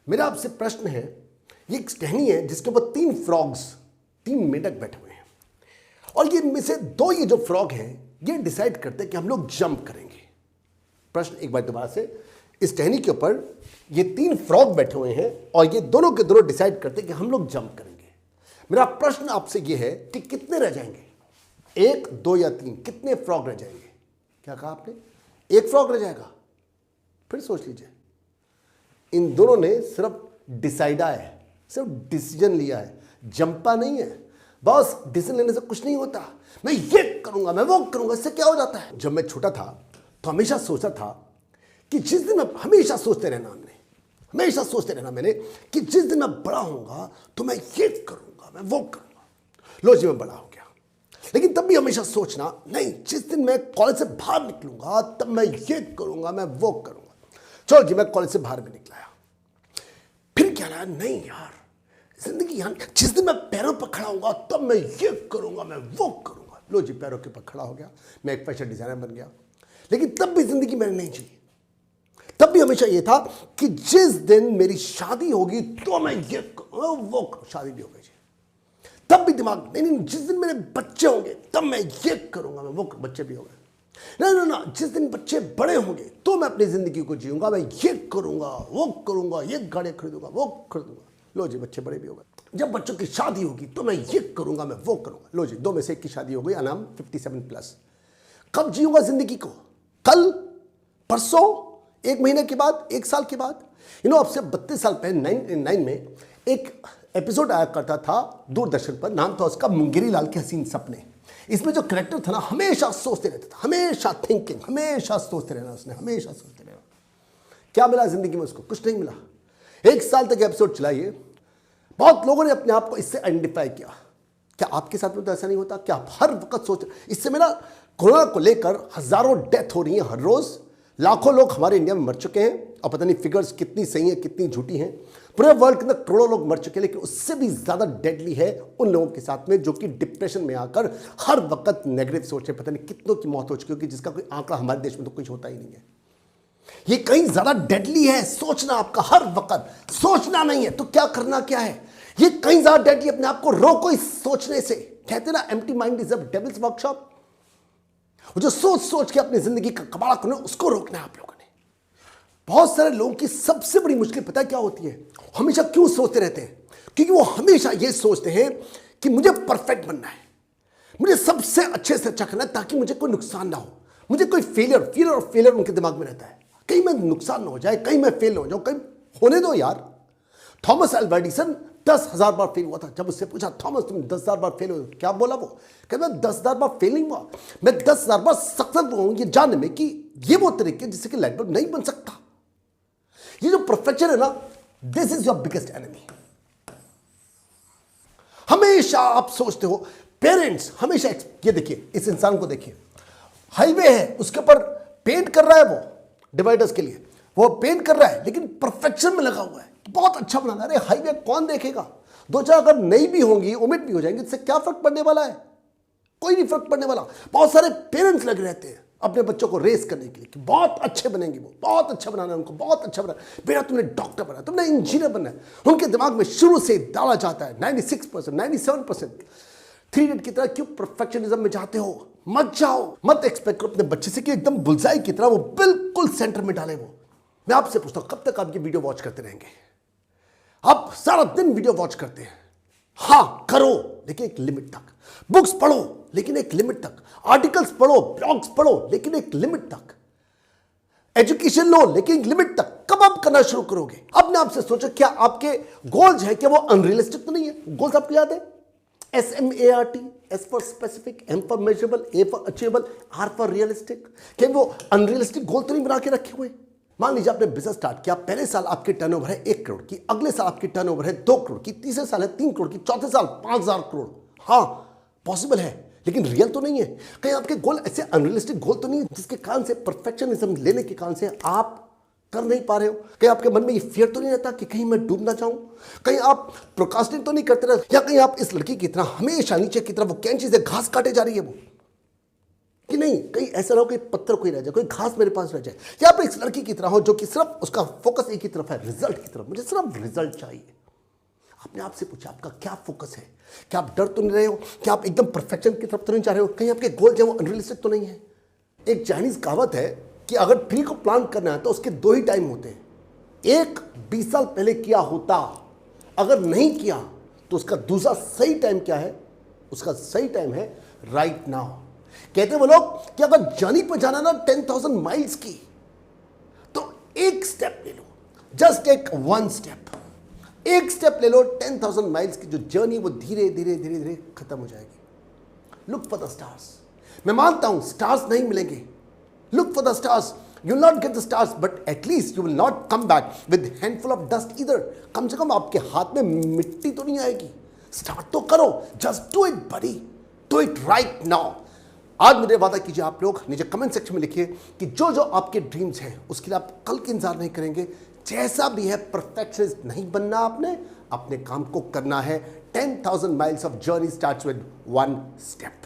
मेरा आपसे प्रश्न है, ये एक टहनी है जिसके ऊपर 3 फ्रॉग्स, 3 मेंढक बैठे हुए हैं और ये इनमें से 2 ये जो फ्रॉग हैं ये डिसाइड करते हैं कि हम लोग जंप करेंगे। प्रश्न एक बार दोबारा से, इस टहनी के ऊपर ये 3 फ्रॉग बैठे हुए हैं और ये दोनों के दोनों डिसाइड करते हैं कि हम लोग जंप करेंगे। मेरा प्रश्न आपसे ये है कि कितने रह जाएंगे, 1, 2 या 3, कितने फ्रॉग रह जाएंगे? क्या कहा आपने? 1 फ्रॉग रह जाएगा। फिर सोच लीजिए, इन दोनों ने सिर्फ डिसाइडा है, सिर्फ डिसीजन लिया है, जंपा नहीं है। बॉस, डिसीजन लेने से कुछ नहीं होता, मैं ये करूंगा, मैं वो करूंगा, इससे क्या हो जाता है? जब मैं छोटा था तो हमेशा सोचा था कि जिस दिन, हमेशा सोचते रहना मैंने कि जिस दिन मैं बड़ा होऊंगा तो मैं ये करूंगा, मैं वो करूंगा। लो जी, मैं बड़ा हो गया, लेकिन तब भी हमेशा सोचना, नहीं, जिस दिन मैं कॉलेज से बाहर निकलूंगा तब मैं ये करूंगा, मैं वो करूंगा। चलो जी, मैं कॉलेज से बाहर भी निकला, फिर क्या रहा, नहीं यार, जिंदगी यार, जिस दिन मैं पैरों पर खड़ा होऊंगा तब मैं ये करूंगा, मैं वो करूंगा। लो जी, पैरों के ऊपर खड़ा हो गया, मैं एक फैशन डिजाइनर बन गया, लेकिन तब भी जिंदगी मैंने नहीं जी। तब भी हमेशा ये था कि जिस दिन मेरी शादी होगी तो मैं ये करूंगा, वो करूंगा। शादी भी हो गई जी, तब भी दिमाग, नहीं, जिस दिन मेरे बच्चे होंगे तब मैं ये करूंगा, मैं वो करूंगा। बच्चे भी हो गए, ना, जिस दिन बच्चे बड़े होंगे तो मैं अपनी जिंदगी को जीऊंगा, मैं ये करूंगा, वो करूंगा, ये गाड़ी खरीदूंगा, वो खरीदूंगा। लो जी, बच्चे बड़े भी हो गए। जब बच्चों की शादी होगी तो मैं ये करूंगा, मैं वो करूंगा। लो जी, 2 में से 1 की शादी हो गई, अनाम 57+। कब जीऊंगा जिंदगी को? कल, परसों, 1 महीने के बाद, 1 साल के बाद? अब से 32 साल पहले 1999 में एक एपिसोड आया करता था दूरदर्शन पर, नाम था उसका मुंगेरी लाल के हसीन सपने। इसमें जो करेक्टर था ना, हमेशा सोचते रहता था, हमेशा थिंकिंग, हमेशा सोचते रहना उसने, हमेशा सोचते रहना। क्या मिला जिंदगी में उसको? कुछ नहीं मिला। 1 साल तक एपिसोड चला ये। बहुत लोगों ने अपने आप को इससे आइडेंटिफाई किया। क्या आपके साथ में तो ऐसा नहीं होता? क्या आप हर वक्त सोच, इससे मेरा कोरोना को लेकर हजारों डेथ हो रही है हर रोज, लाखों लोग हमारे इंडिया में मर चुके हैं और पता नहीं फिगर्स कितनी सही है कितनी झूठी हैं। पूरे वर्ल्ड के अंदर करोड़ों लोग मर चुके हैं, लेकिन उससे भी ज्यादा डेडली है उन लोगों के साथ में जो कि डिप्रेशन में आकर हर वक्त नेगेटिव सोच रहे। पता नहीं कितनों की मौत हो चुकी होगी, जिसका कोई आंकड़ा हमारे देश में तो कुछ होता ही नहीं है। ये कहीं ज्यादा डेडली है सोचना, आपका हर वक्त सोचना नहीं है तो क्या करना क्या है, ये कहीं ज्यादा डेडली। अपने आप को रोको इस सोचने से। कहते ना, empty mind is a devils workshop. वो जो सोच सोच के अपनी जिंदगी का कबाड़ा करना, उसको रोकना है आप लोगों ने। बहुत सारे लोगों की सबसे बड़ी मुश्किल पता है क्या होती है? हमेशा क्यों सोचते रहते हैं? क्योंकि वो हमेशा ये सोचते हैं कि मुझे परफेक्ट बनना है, मुझे सबसे अच्छे से अच्छा करना है ताकि मुझे कोई नुकसान ना हो, मुझे कोई फियर और फेलियर उनके दिमाग में रहता है। कहीं मैं नुकसान ना हो जाए, कहीं मैं फेल हो जाऊं, कहीं होने दो यार। थॉमस अल्वा एडिसन 10,000 बार फेल हुआ था। जब उससे पूछा, थॉमस तुम 10,000 बार फेल हो, क्या बोला वो? कहता मैं 10,000 बार फेल नहीं हुआ, मैं 10,000 बार सक्सेस हुआ हूं ये जानने में कि ये वो तरीके जिससे कि लाइट बल्ब नहीं बन सकता। ये जो परफेक्शन है ना, this is your biggest enemy. हमेशा आप सोचते हो, पेरेंट्स हमेशा, ये देखिए इस इंसान को देखिए, हाईवे है उसके ऊपर पेंट कर रहा है, वो डिवाइडर्स के लिए वो पेंट कर रहा है, लेकिन परफेक्शन में लगा हुआ है, बहुत अच्छा बनाना। अरे हाईवे कौन देखेगा? 2-4 अगर नहीं भी होंगी, ओमिट भी हो जाएंगे, इससे क्या फर्क पड़ने वाला है? कोई नहीं फर्क पड़ने वाला। बहुत सारे पेरेंट्स लगे रहते हैं अपने बच्चों को रेस करने के लिए कि बहुत अच्छे बनेंगे, वो बहुत अच्छा बनाना है उनको, बहुत अच्छा बनाना। बेटा तुमने डॉक्टर बना, तुमने इंजीनियर बनना है। उनके दिमाग में शुरू से डाला जाता है 96%, 97%। 3 इडियट की तरह क्यों परफेक्शनिज्म में जाते हो? मत जाओ, मत एक्सपेक्ट करो अपने बच्चे से कि एकदम बुलसाई की तरह वो बिल्कुल सेंटर में डाले। वो मैं आपसे पूछता हूं, कब तक आप ये वीडियो वॉच करते रहेंगे? आप सारा दिन वीडियो वॉच करते हैं। हां करो, लेकिन एक लिमिट तक। बुक्स पढ़ो, लेकिन एक लिमिट तक। आर्टिकल्स पढ़ो, ब्लॉग्स पढ़ो, लेकिन एक लिमिट तक। एजुकेशन लो, लेकिन एक लिमिट तक। कब आप करना शुरू करोगे? अपने आप से सोचो, क्या आपके गोल्स है, क्या वो अनरियलिस्टिक तो नहीं है? गोल्स आपको याद है? SMART, S for specific, M for measurable, A for achievable, R for realistic। क्या वो अनरियलिस्टिक गोल तो नहीं बना के रखे हुए? मान लीजिए आपने बिजनेस स्टार्ट किया, पहले साल आपकी टर्नओवर है 1 करोड़ की, अगले साल आपकी टर्नओवर है 2 करोड़ की, तीसरे साल है 3 करोड़ की, चौथे साल 5,000 करोड़। हाँ पॉसिबल है, लेकिन रियल तो नहीं है। कहीं आपके गोल ऐसे अनरियलिस्टिक गोल तो नहीं है जिसके कारण से, परफेक्शनिज्म लेने के कारण से आप कर नहीं पा रहे हो? कहीं आपके मन में ये फियर तो नहीं रहता कि कहीं मैं डूब ना जाऊं? कहीं आप प्रोक्रास्टिनेट तो नहीं करते रहे? या कहीं आप इस लड़की की तरह हमेशा नीचे की तरफ वो कैंची से घास काटे जा रही है? वो कि नहीं कहीं ऐसा ना हो कि पत्थर कोई रह जाए, कोई घास मेरे पास रह जाए, या आप इस लड़की की तरह हो जो कि सिर्फ उसका फोकस एक ही तरफ है, रिजल्ट की तरफ, मुझे सिर्फ रिजल्ट चाहिए। आपने आपसे पूछा आपका क्या फोकस है? क्या आप डर तो नहीं रहे हो? क्या आप एकदम परफेक्शन की तरफ तो नहीं चाह रहे हो? कहीं आपके गोल जो है वो अनरियलिस्टिक तो नहीं है? एक चाइनीज कहावत है कि अगर ट्री को प्लांट करना है तो उसके दो ही टाइम होते हैं, एक 20 साल पहले किया होता, अगर नहीं किया तो उसका दूसरा सही टाइम क्या है? उसका सही टाइम है राइट नाउ। कहते वो लोग कि अगर जर्नी पर जाना ना 10,000 माइल्स की, तो एक स्टेप ले लो, जस्ट टेक वन स्टेप, एक स्टेप ले लो, 10,000 माइल्स की जो जर्नी वो धीरे धीरे धीरे धीरे खत्म हो जाएगी। Look for the stars. मैं मानता हूं स्टार्स नहीं मिलेंगे, look for the stars, you will not get the stars, but at least you will not come back with handful of dust इधर। कम से कम आपके हाथ में मिट्टी तो नहीं आएगी। स्टार्ट तो करो, just do it buddy, do it right now. आज मेरे वादा कीजिए, आप लोग नीचे कमेंट सेक्शन में लिखिए कि जो जो आपके ड्रीम्स हैं उसके लिए आप कल की इंतजार नहीं करेंगे। जैसा भी है परफेक्शनिस्ट नहीं बनना, आपने अपने काम को करना है। 10,000 miles of journey starts with one step.